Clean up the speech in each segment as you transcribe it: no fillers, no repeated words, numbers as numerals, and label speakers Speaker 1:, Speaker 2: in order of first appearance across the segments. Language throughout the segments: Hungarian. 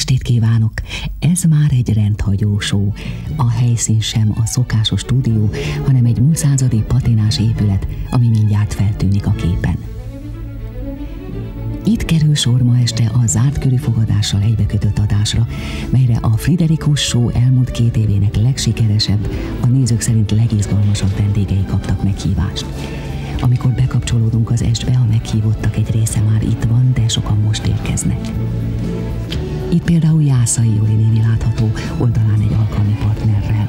Speaker 1: estét kívánok! Ez már egy rendhagyó show. A helyszín sem a szokásos stúdió, hanem egy múltszázadi patinás épület, ami mindjárt feltűnik a képen. Itt kerül sor ma este a zárt körű fogadással egybekötött adásra, melyre a Friderikus Show elmúlt 2 évének legsikeresebb, a nézők szerint legizgalmasabb vendégei kaptak meghívást. Amikor bekapcsolódunk az estbe, a meghívottak egy része már itt van, de sokan most érkeznek. Itt például Jászai Joli néni látható, oldalán egy alkalmi partnerrel.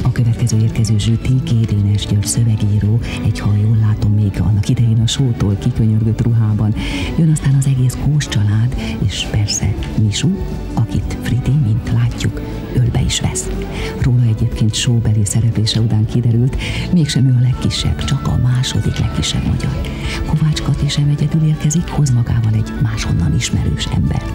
Speaker 1: A következő érkező zsűti Gédénes György szövegíró, egy, ha jól látom, még annak idején a sótól kikönyörgött ruhában. Jön aztán az egész Kós család, és persze Misú, akit Fridi, mint látjuk, ölbe is vesz. Róla egyébként showbeli szereplése után kiderült, mégsem ő a legkisebb, csak a második legkisebb magyar. Kovács Kati sem egyedül érkezik, hoz magával egy máshonnan ismerős embert.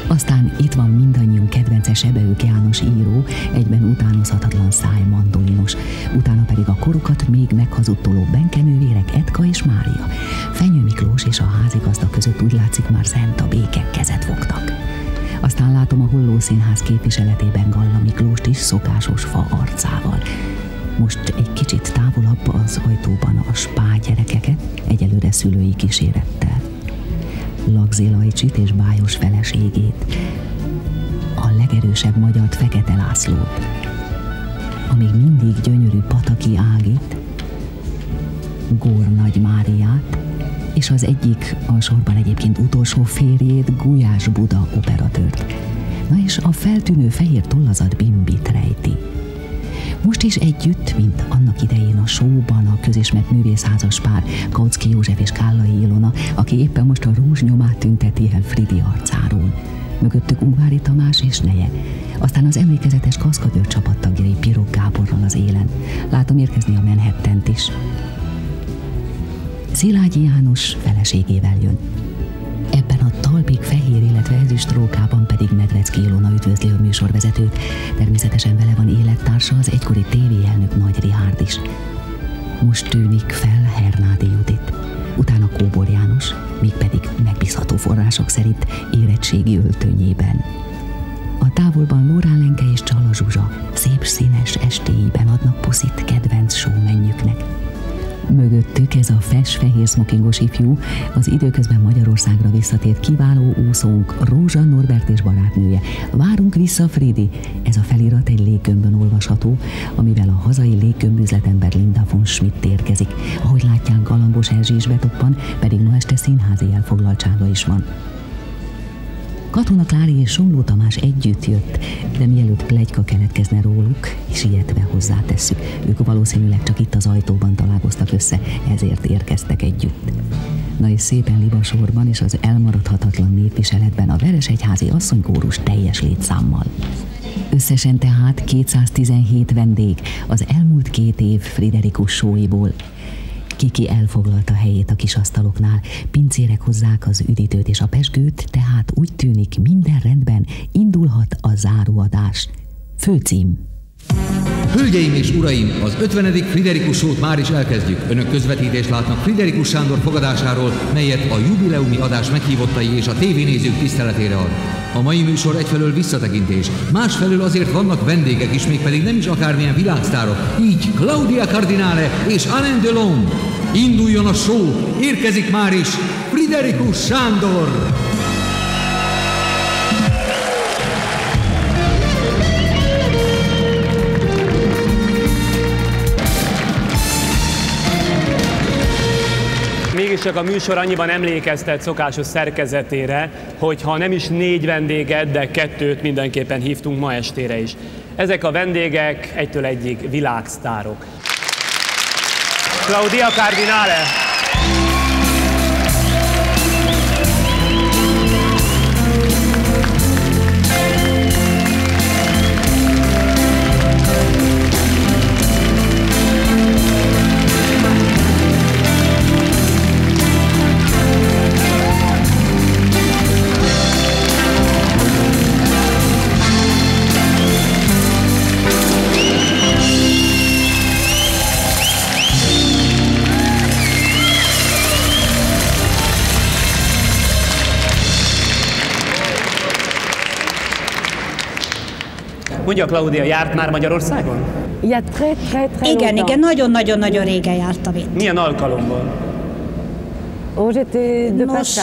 Speaker 1: Aztán itt van mindannyiunk kedvence Sebeők János író, egyben utánozhatatlan szájmandolinos, utána pedig a korukat még meghazudtoló benkenővérek Edka és Mária. Fenyő Miklós és a házigazda között úgy látszik már szent a békek kezet fogtak. Aztán látom a Holló Színház képviseletében Galla Miklóst is szokásos fa arcával. Most egy kicsit távolabb az ajtóban a Spá gyerekeket, egyelőre szülői kísérettel. Lagzi Lajcsit és bájos feleségét, a legerősebb magyart, Fekete Lászlót, a még mindig gyönyörű Pataki Ágit, Gór Nagy Máriát, és az egyik, a sorban egyébként utolsó férjét, Gulyás Buda operatőrt. Na és a feltűnő fehér tollazat Bimbit rejti. Most is együtt, mint annak idején a showban a közismert művészházas pár, Kautsky József és Kállai Ilona, aki éppen most a rózsnyomát tünteti el Fridi arcáról. Mögöttük Ungvári Tamás és neje. Aztán az emlékezetes kaszkadőr csapattagjai Pirog Gáborral az élen. Látom érkezni a Manhattant is. Szilágyi János feleségével jön. Ebben a talpig fehér, illetve ezüst rókában pedig Medvecki Ilona üdvözli a műsorvezetőt. Természetesen vele van élettársa, az egykori tévéelnök Nagy Rihárd is. Most tűnik fel Hernádi Judit, utána Kóbor János, míg pedig megbízható források szerint érettségi öltönyében. A távolban Lórán Lenke és Csala Zsuzsa szép színes estéiben adnak puszit kedvenc showmenjüknek. Mögöttük ez a fes-fehér smokingos ifjú, az időközben Magyarországra visszatért kiváló úszónk, Rózsa Norbert és barátnője. Várunk vissza, Fridi! Ez a felirat egy léggömbön olvasható, amivel a hazai léggömbüzletember Linda von Schmidt érkezik. Ahogy látják, Galambos Erzsi is betoppan, pedig ma este színházi elfoglaltsága is van. Katona Klári és Somló Tamás együtt jött, de mielőtt pletyka keletkezne róluk, sietve hozzátesszük, ők valószínűleg csak itt az ajtóban találkoztak össze, ezért érkeztek együtt. Na és szépen libasorban és az elmaradhatatlan népviseletben a Veresegyházi asszonykórus teljes létszámmal. Összesen tehát 217 vendég az elmúlt 2 év Friderikus Show-iból. Kiki elfoglalta helyét a kis asztaloknál, pincérek hozzák az üdítőt és a pezsgőt, tehát úgy tűnik, minden rendben, indulhat a záróadás. Főcím.
Speaker 2: Hölgyeim és uraim, az 50. Friderikus Show-t már is elkezdjük. Önök közvetítést látnak Friderikus Sándor fogadásáról, melyet a jubileumi adás meghívottai és a tévénézők tiszteletére ad. A mai műsor egyfelől visszatekintés, másfelől azért vannak vendégek is, mégpedig nem is akármilyen világsztárok, így Claudia Cardinale és Alain Delon. Induljon a show, érkezik már is Friderikus Sándor!
Speaker 3: Mégiscsak a műsor annyiban emlékeztet szokásos szerkezetére, hogy ha nem is 4 vendéget, de 2 mindenképpen hívtunk ma estére is. Ezek a vendégek egytől egyig világsztárok. Claudia Cardinale. Mondja, Claudia, járt már Magyarországon?
Speaker 4: Igen, igen, nagyon-nagyon-nagyon régen jártam itt.
Speaker 3: Milyen alkalommal?
Speaker 4: Nos,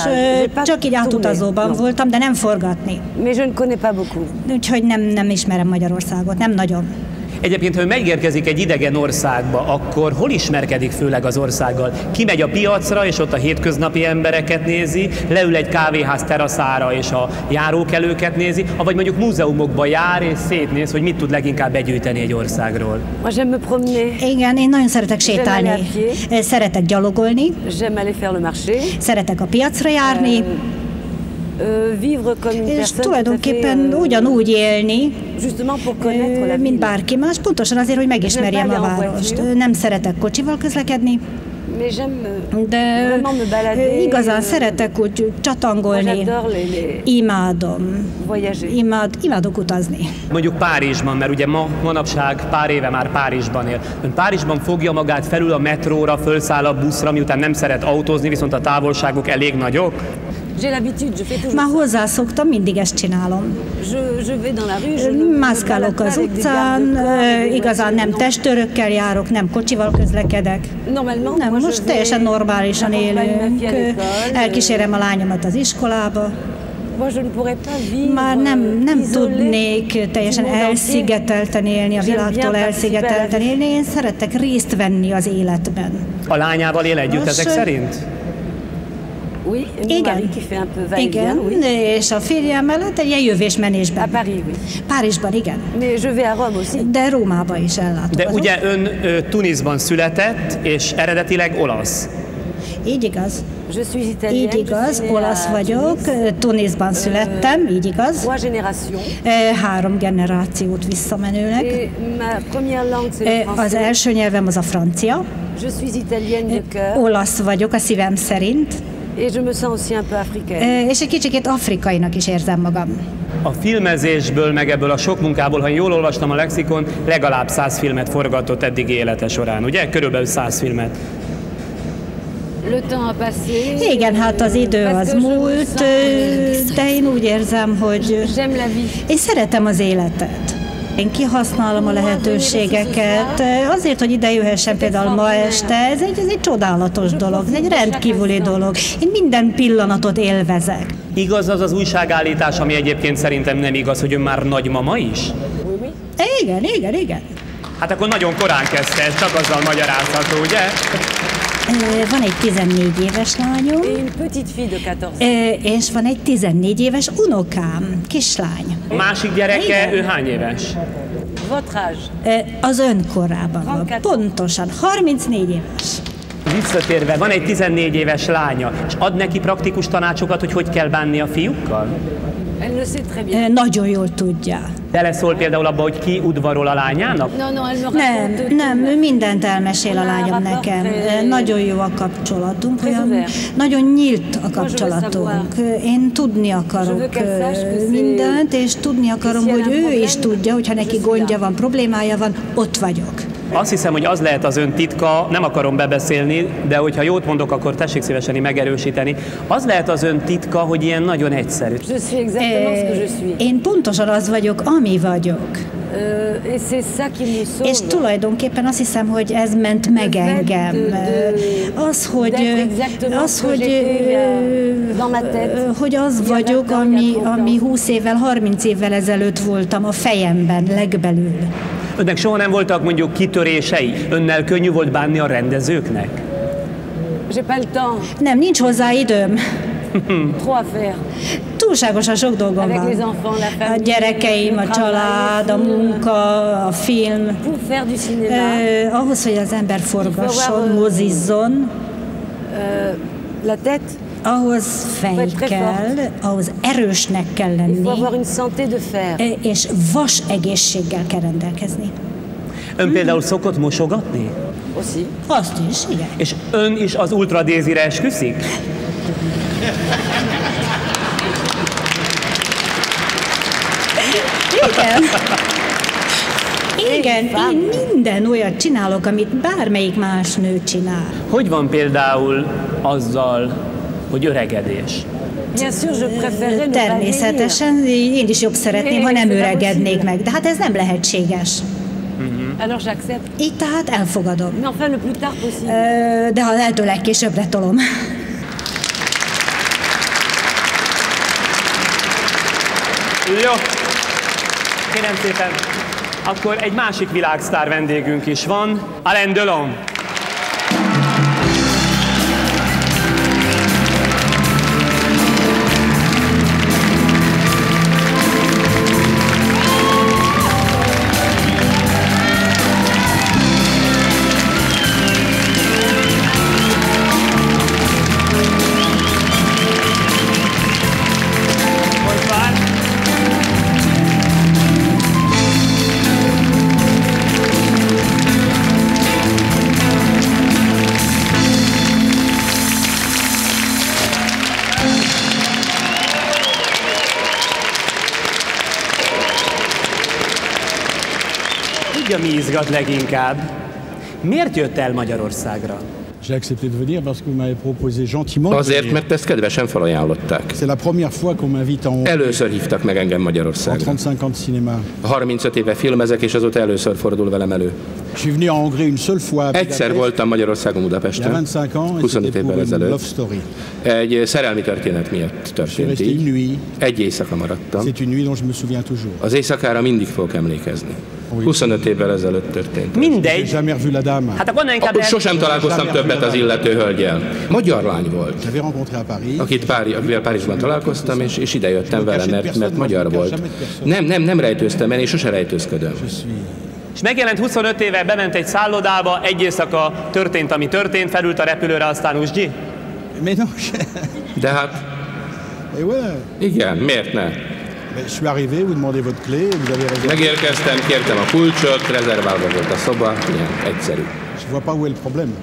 Speaker 4: csak így átutazóban voltam, de nem forgatni. Úgyhogy nem ismerem Magyarországot, nem nagyon.
Speaker 3: Egyébként, ha megérkezik egy idegen országba, akkor hol ismerkedik főleg az országgal? Kimegy a piacra, és ott a hétköznapi embereket nézi, leül egy kávéház teraszára, és a járókelőket nézi, vagy mondjuk múzeumokba jár, és szétnéz, hogy mit tud leginkább begyűjteni egy országról.
Speaker 4: Igen, én nagyon szeretek sétálni, szeretek gyalogolni, szeretek a piacra járni, és tulajdonképpen ugyanúgy élni, mint bárki más, pontosan azért, hogy megismerjem a várost. Nem szeretek kocsival közlekedni, de igazán szeretek úgy csatangolni, imádok utazni.
Speaker 3: Mondjuk Párizsban, mert ugye manapság pár éve már Párizsban él. Ön Párizsban fogja magát felül a metróra, fölszáll a buszra, miután nem szeret autózni, viszont a távolságok elég nagyok?
Speaker 4: Már hozzászoktam, mindig ezt csinálom. Mászkálok az utcán, igazán nem testőrökkel járok, nem kocsival közlekedek. Nem, most teljesen normálisan élünk. Elkísérem a lányomat az iskolába. Már nem tudnék teljesen elszigetelten élni, a világtól elszigetelten élni. Én szeretek részt venni az életben.
Speaker 3: A lányával él együtt ezek szerint?
Speaker 4: Igen, és a férjem mellett egy ilyen jövésmenésben. Párizsban, igen. De Rómába is ellátogatok.
Speaker 3: De ugye ön Tunisban született, és eredetileg olasz.
Speaker 4: Így igaz. Így igaz, olasz vagyok, Tunisban születtem, így igaz. 3 generációt visszamenőleg. Az első nyelvem az a francia. Olasz vagyok a szívem szerint. És egy kicsikét afrikainak is érzem magam.
Speaker 3: A filmezésből, meg ebből a sok munkából, ha jól olvastam a lexikon, legalább 100 filmet forgatott eddig élete során, ugye? Körülbelül 100 filmet.
Speaker 4: Igen, hát az idő az múlt, de én úgy érzem, hogy én szeretem az életet. Én kihasználom a lehetőségeket, azért, hogy ide jöhessen például ma este, ez egy csodálatos dolog, ez egy rendkívüli dolog. Én minden pillanatot élvezek.
Speaker 3: Igaz az az újságállítás, ami egyébként szerintem nem igaz, hogy ön már nagymama is?
Speaker 4: Igen.
Speaker 3: Hát akkor nagyon korán kezdte, ez csak azzal magyarázható, ugye?
Speaker 4: Van egy 14 éves lányom, és van egy 14 éves unokám, kislány.
Speaker 3: A másik gyereke, ő hány éves?
Speaker 4: Az ön korában van, pontosan, 34 éves.
Speaker 3: Visszatérve, van egy 14 éves lánya, és ad neki praktikus tanácsokat, hogy kell bánni a fiúkkal?
Speaker 4: Nagyon jól tudja.
Speaker 3: Beleszól például abba, hogy ki udvarol a lányának?
Speaker 4: Nem, ő mindent elmesél a lányom nekem. Nagyon jó a kapcsolatunk, olyan nagyon nyílt a kapcsolatunk. Én tudni akarok mindent, és tudni akarom, hogy ő is tudja, hogyha neki gondja van, problémája van, ott vagyok.
Speaker 3: Azt hiszem, hogy az lehet az ön titka, nem akarom bebeszélni, de hogyha jót mondok, akkor tessék szívesen megerősíteni. Az lehet az ön titka, hogy ilyen nagyon egyszerű.
Speaker 4: Én pontosan az vagyok, ami vagyok. És tulajdonképpen azt hiszem, hogy ez ment meg engem. Hogy az vagyok, ami 20 évvel, 30 évvel ezelőtt voltam a fejemben, legbelül.
Speaker 3: Önnek soha nem voltak mondjuk kitörései? Önnel könnyű volt bánni a rendezőknek?
Speaker 4: Nem, nincs hozzá időm. Túlságosan sok dolgom van. A gyerekeim, a család, a munka, a film. Ahhoz, hogy az ember forgasson, mozizzon, ahhoz fej kell, ahhoz erősnek kell lenni, és vas egészséggel kell rendelkezni.
Speaker 3: Ön például szokott mosogatni?
Speaker 4: Azt is, igen.
Speaker 3: És ön is az Ultra Daisy-re esküszik?
Speaker 4: Igen, én minden olyat csinálok, amit bármelyik más nő csinál.
Speaker 3: Hogy van például azzal, hogy öregedés?
Speaker 4: Természetesen én is jobb szeretném, ha nem öregednék meg, de hát ez nem lehetséges. Így tehát elfogadom. De ha lehető legkésőbbre tolom.
Speaker 3: Jó, kérem szépen, akkor egy másik világsztár vendégünk is van, Alain Delon. Mi izgat leginkább? Miért jött el Magyarországra?
Speaker 5: Azért, mert ezt kedvesen felajánlották. Először hívtak meg engem Magyarországra. 35 éve filmezek, és azóta először fordul velem elő. Egyszer voltam Magyarországon, Budapesten, 25 évvel ezelőtt. Egy szerelmi történet miatt történt így. Egy éjszaka maradtam. Az éjszakára mindig fogok emlékezni. 25 évvel ezelőtt történt.
Speaker 3: Mindegy. Hát akkor inkább
Speaker 5: sosem találkoztam többet az illető hölgyel. Magyar lány volt, akivel Párizsban találkoztam, és ide jöttem vele, mert magyar volt. Nem rejtőztem el, én sose rejtőzködöm.
Speaker 3: És megjelent 25 éve, bement egy szállodába, egy éjszaka történt, ami történt, felült a repülőre, aztán usgyi?
Speaker 5: De hát... Igen, miért ne? Megérkeztem, kértem a kulcsot, rezerválva volt a szoba, ilyen egyszerű.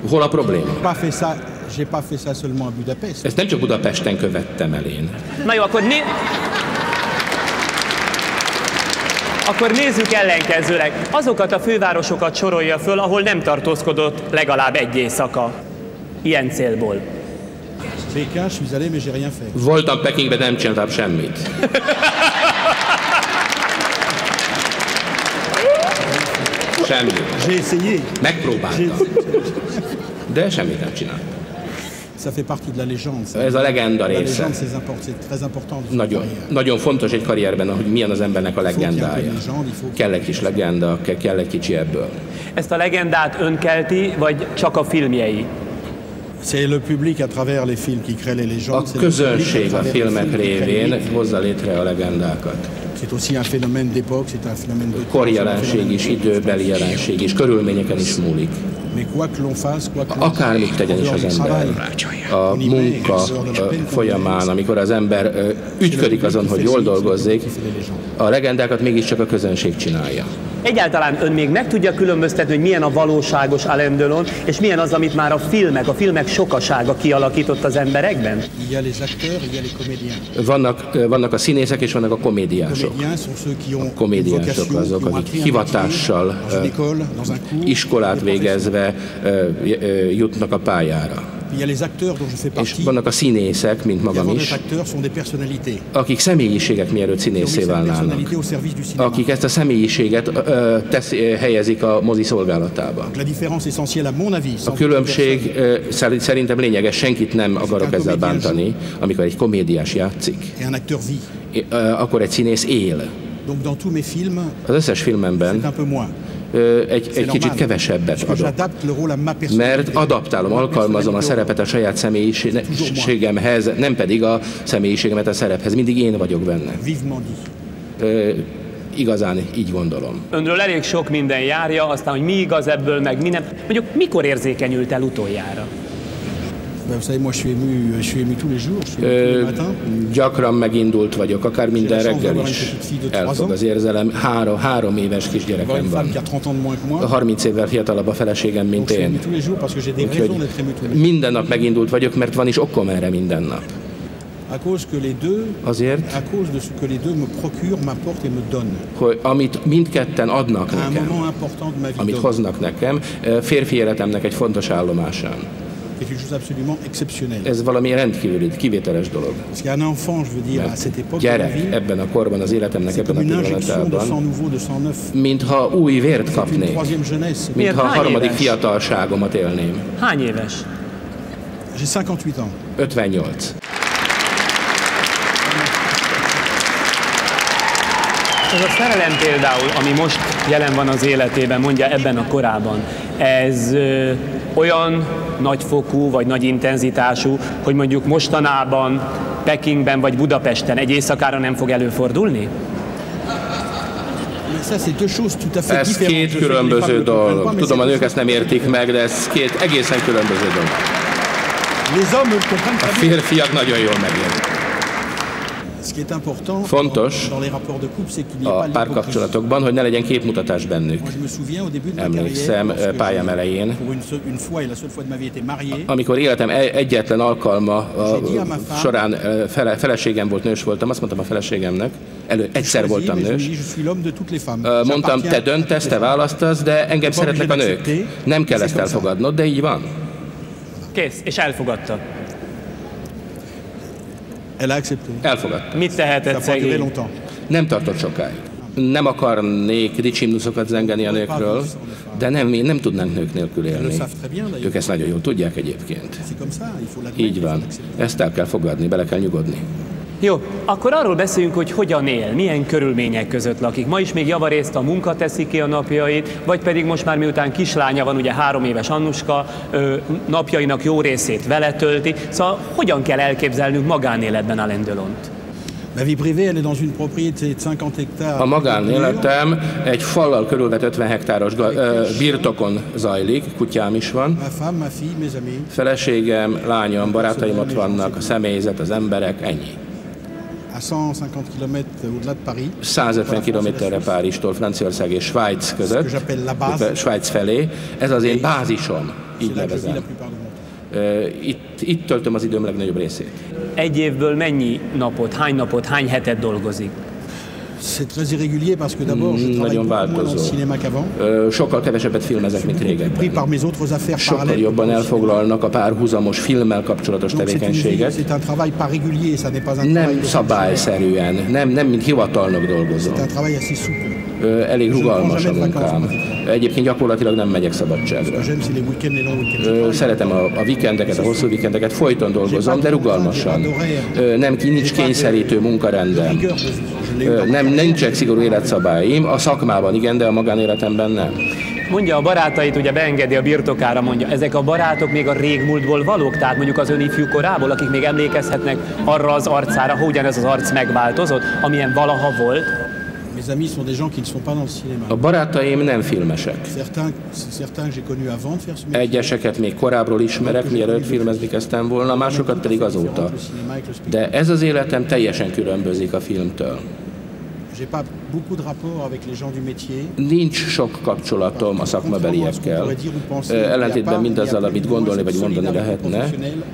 Speaker 5: Hol a probléma? Ezt nem csak Budapesten követtem el én.
Speaker 3: Na jó, akkor nézzük ellenkezőleg. Azokat a fővárosokat sorolja föl, ahol nem tartózkodott legalább egy éjszaka. Ilyen célból.
Speaker 5: Voltam Pekingben, nem csináltam semmit. Semmit. Megpróbáltam. De semmit nem csináltam. Ez a legenda része. Nagyon fontos egy karrierben, hogy milyen az embernek a legendája. Kell egy kis legenda, kell egy kicsi ebből.
Speaker 3: Ezt a legendát ön kelti, vagy csak a filmjei?
Speaker 5: A közönség a filmek révén hozza létre a legendákat. Korjelenség is, időbeli jelenség is, körülményeken is múlik. Akármit tegyen is az ember a munka folyamán, amikor az ember ügyködik azon, hogy jól dolgozzék, a legendákat mégiscsak a közönség csinálja.
Speaker 3: Egyáltalán ön még meg tudja különböztetni, hogy milyen a valóságos Alain Delon, és milyen az, amit már a filmek sokasága kialakított az emberekben?
Speaker 5: Vannak a színészek, és vannak a komédiások. A komédiások azok, akik hivatással, iskolát végezve jutnak a pályára. És vannak a színészek, mint magam is, akik személyiségek mielőtt színészé válnának, akik ezt a személyiséget helyezik a mozi szolgálatába. A különbség szerintem lényeges, senkit nem akarok ezzel bántani, amikor egy komédiás játszik, akkor egy színész él. Az összes filmemben egy kicsit kevesebbet adok, mert adaptálom, alkalmazom a szerepet a saját személyiségemhez, nem pedig a személyiségemet a szerephez. Mindig én vagyok benne. Igazán így gondolom.
Speaker 3: Önről elég sok minden járja, aztán, hogy mi igaz ebből, meg mi nem. Mondjuk, mikor érzékenyült el utoljára?
Speaker 5: Gyakran megindult vagyok, akár minden reggel is elfog az érzelem. 3 éves kisgyerekem van. 30 évvel fiatalabb a feleségem, mint én. Úgyhogy minden nap megindult vagyok, mert van is okom erre minden nap. Azért, hogy amit mindketten adnak nekem, amit hoznak nekem, férfi életemnek egy fontos állomásán. Ez valami rendkívüli, kivételes dolog. Gyerek ebben a korban, az életemnek ebben a pillanatában, mintha új vért kapnék, mintha a harmadik fiatalságomat élném.
Speaker 3: Hány éves?
Speaker 5: 58.
Speaker 3: Ez a szerelem például, ami most jelen van az életében, mondja ebben a korában, ez olyan nagyfokú vagy nagy intenzitású, hogy mondjuk mostanában Pekingben vagy Budapesten egy éjszakára nem fog előfordulni?
Speaker 5: Ez két különböző dolog. Tudom, a nők ezt nem értik meg, de ez két egészen különböző dolog. A férfiak nagyon jól megértik. Fontos a párkapcsolatokban, hogy ne legyen képmutatás bennük. Emlékszem pályám elején, amikor életem egyetlen alkalma során feleségem volt, nős voltam, azt mondtam a feleségemnek, egyszer voltam nős, mondtam, te döntesz, te választasz, de engem szeretnek a nők. Nem kell ezt elfogadnod, de így van.
Speaker 3: Kész, és elfogadta.
Speaker 5: Elfogadta.
Speaker 3: Mit tehetett szegény?
Speaker 5: Nem tartott sokáig. Nem akarnék dicsimnuszokat zengeni a nőkről, de nem tudnánk nők nélkül élni. Ők ezt nagyon jól tudják egyébként. Így van. Ezt el kell fogadni, bele kell nyugodni.
Speaker 3: Jó, akkor arról beszéljünk, hogy hogyan él, milyen körülmények között lakik. Ma is még javarészt a munka teszi ki a napjait, vagy pedig most már miután kislánya van, ugye 3 éves Annuska, napjainak jó részét vele tölti. Szóval hogyan kell elképzelnünk magánéletben Alain Delont?
Speaker 5: A magánéletem egy fallal körülvett 50 hektáros birtokon zajlik, kutyám is van. Feleségem, lányom, barátaim ott vannak, a személyzet, az emberek, ennyi. 150 kilométerre Párizstól, Franciaország és Svájc között, Svájc felé. Ez az én bázisom, így nevezem. Itt töltöm az időm legnagyobb részét.
Speaker 3: Egy évből mennyi napot, hány hetet dolgozik?
Speaker 5: Nagyon változó. Sokkal kevesebbet filmezek, mint régebben. Sokkal jobban elfoglalnak a párhuzamos filmmel kapcsolatos tevékenységek. Nem szabályszerűen, nem mint hivatalnok dolgozom. Elég rugalmas a munkám. Egyébként gyakorlatilag nem megyek szabadságra. Szeretem a vikendeket, a hosszú vikendeket, folyton dolgozom, de rugalmasan. Nincs kényszerítő munkarendem. Nincsenek szigorú életszabályaim, a szakmában igen, de a magánéletemben nem.
Speaker 3: Mondja, a barátait ugye beengedi a birtokára, mondja, ezek a barátok még a régmúltból valók, tehát mondjuk az ön ifjú korából, akik még emlékezhetnek arra az arcára, hogy ugyanez az arc megváltozott, amilyen valaha volt? A barátaim nem filmesek. Egyeseket még korábbról ismerek, mielőtt filmezni kezdtem volna, másokat pedig azóta. De ez az életem teljesen különbözik a filmtől. Nincs sok kapcsolatom a szakmabeliekkel. Ellentétben mindazzal, amit gondolni vagy mondani lehetne,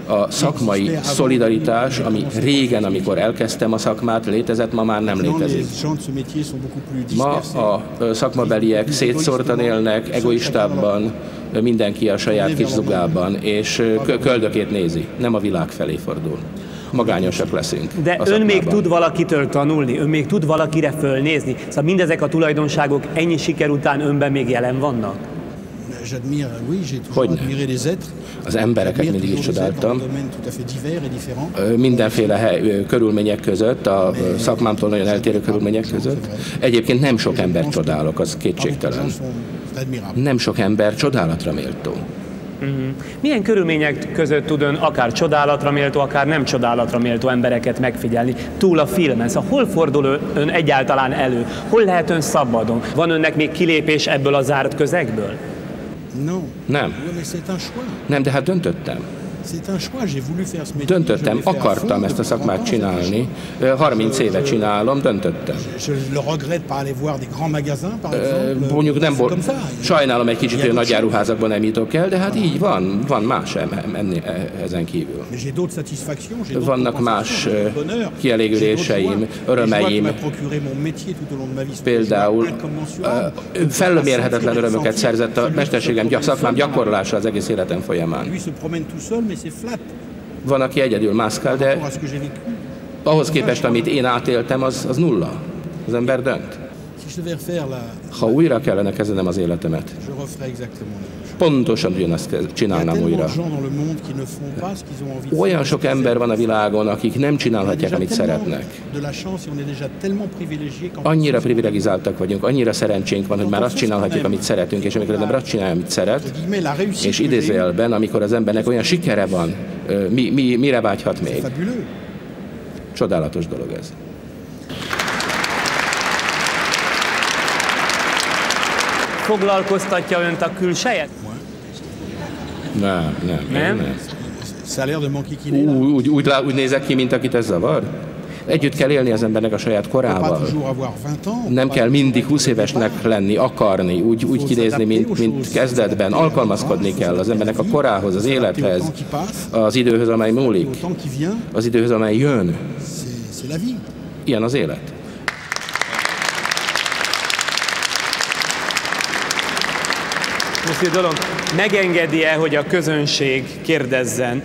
Speaker 3: a szakmai szolidaritás, ami régen, amikor elkezdtem a szakmát, létezett, ma már nem létezik. Ma a szakmabeliek szétszórtan élnek, egoistábban, mindenki a saját kis zugában, és köldökét nézi, nem a világ felé fordul. Magányosak leszünk. De ön még tud valakitől tanulni, ön még tud valakire fölnézni. Szóval mindezek a tulajdonságok ennyi siker után önben még jelen vannak?
Speaker 5: Hogyne. Az embereket mindig is csodáltam. Mindenféle körülmények között, a szakmámtól nagyon eltérő körülmények között. Egyébként nem sok embert csodálok, az kétségtelen. Nem sok ember csodálatra méltó.
Speaker 3: Milyen körülmények között tud ön akár csodálatra méltó, akár nem csodálatra méltó embereket megfigyelni túl a filmen? Szóval hol fordul ön egyáltalán elő? Hol lehet ön szabadon? Van önnek még kilépés ebből a zárt közegből?
Speaker 5: Nem, de hát döntöttem. Döntöttem, akartam ezt a szakmát csinálni, 30 éve csinálom, döntöttem. Mondjuk nem sajnálom egy kicsit, hogy nagy áruházakban nem jutok el, de hát így van más ezen kívül. Vannak más kielégüléseim, örömeim, például felmérhetetlen örömöket szerzett a mesterségem, szakmám gyakorlása az egész életem folyamán. Van, aki egyedül mászkál, de ahhoz képest, amit én átéltem, az nulla. Az ember dönt. Ha újra kellene kezdenem az életemet, pontosan ugyanazt csinálnám újra. Olyan sok ember van a világon, akik nem csinálhatják, amit szeretnek. Annyira privilegizáltak vagyunk, annyira szerencsénk van, hogy már azt csinálhatjuk, amit szeretünk, és amikor az ember azt csinálja, amit szeret, és idézőjelben, amikor az embernek olyan sikere van, mire vágyhat még? Csodálatos dolog ez.
Speaker 3: Foglalkoztatja önt a külseje?
Speaker 5: Nem. Úgy nézek ki, mint akit ez zavar? Együtt kell élni az embernek a saját korával. Nem kell mindig 20 évesnek lenni, akarni, úgy kinézni, mint kezdetben. Alkalmazkodni kell az embernek a korához, az élethez, az időhöz, amely múlik, az időhöz, amely jön. Ilyen az élet.
Speaker 3: Dolog, megengedi-e, hogy a közönség kérdezzen?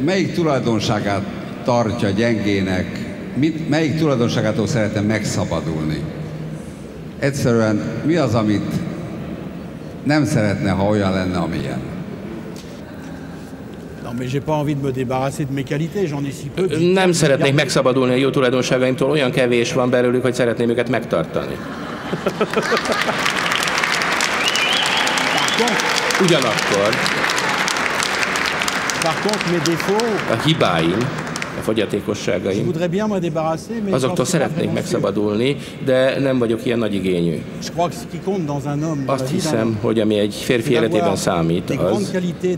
Speaker 6: Melyik tulajdonságát tartja gyengének, melyik tulajdonságától szeretne megszabadulni? Egyszerűen mi az, amit nem szeretne, ha olyan lenne, amilyen?
Speaker 5: Nem szeretnék megszabadulni a jó tulajdonságaimtól, olyan kevés van belőlük, hogy szeretném őket megtartani. Ugyanakkor a hibáim, a fogyatékosságaim, azoktól szeretnék megszabadulni, de nem vagyok ilyen nagy igényű. Azt hiszem, hogy ami egy férfi életében számít, az,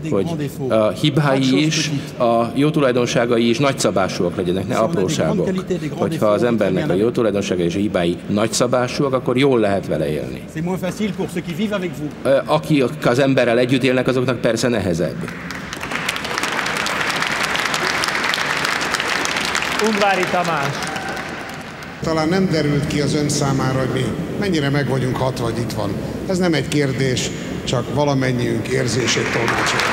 Speaker 5: hogy a hibái is, a jó tulajdonságai is nagyszabásúak legyenek, ne apróságok. Hogyha az embernek a jó tulajdonságai és a hibái nagyszabásúak, akkor jól lehet vele élni. Akik az emberrel együtt élnek, azoknak persze nehezebb.
Speaker 3: Undvári Tamás.
Speaker 7: Talán nem derült ki az ön számára, hogy mi mennyire meg vagyunk hatva, hogy itt van. Ez nem egy kérdés, csak valamennyiünk érzését tolmácsolja.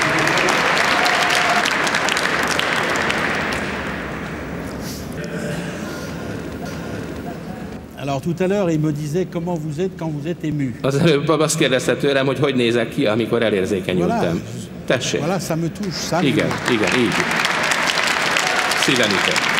Speaker 8: Alors tout à l'heure, il me disait comment vous êtes quand vous êtes ému.
Speaker 5: Az előbb azt kérdezte tőlem, hogy nézek ki, amikor elérzékenyültem. Tessék.
Speaker 8: Voilà, ça me touche.
Speaker 5: Igen, így. Szíven ütött.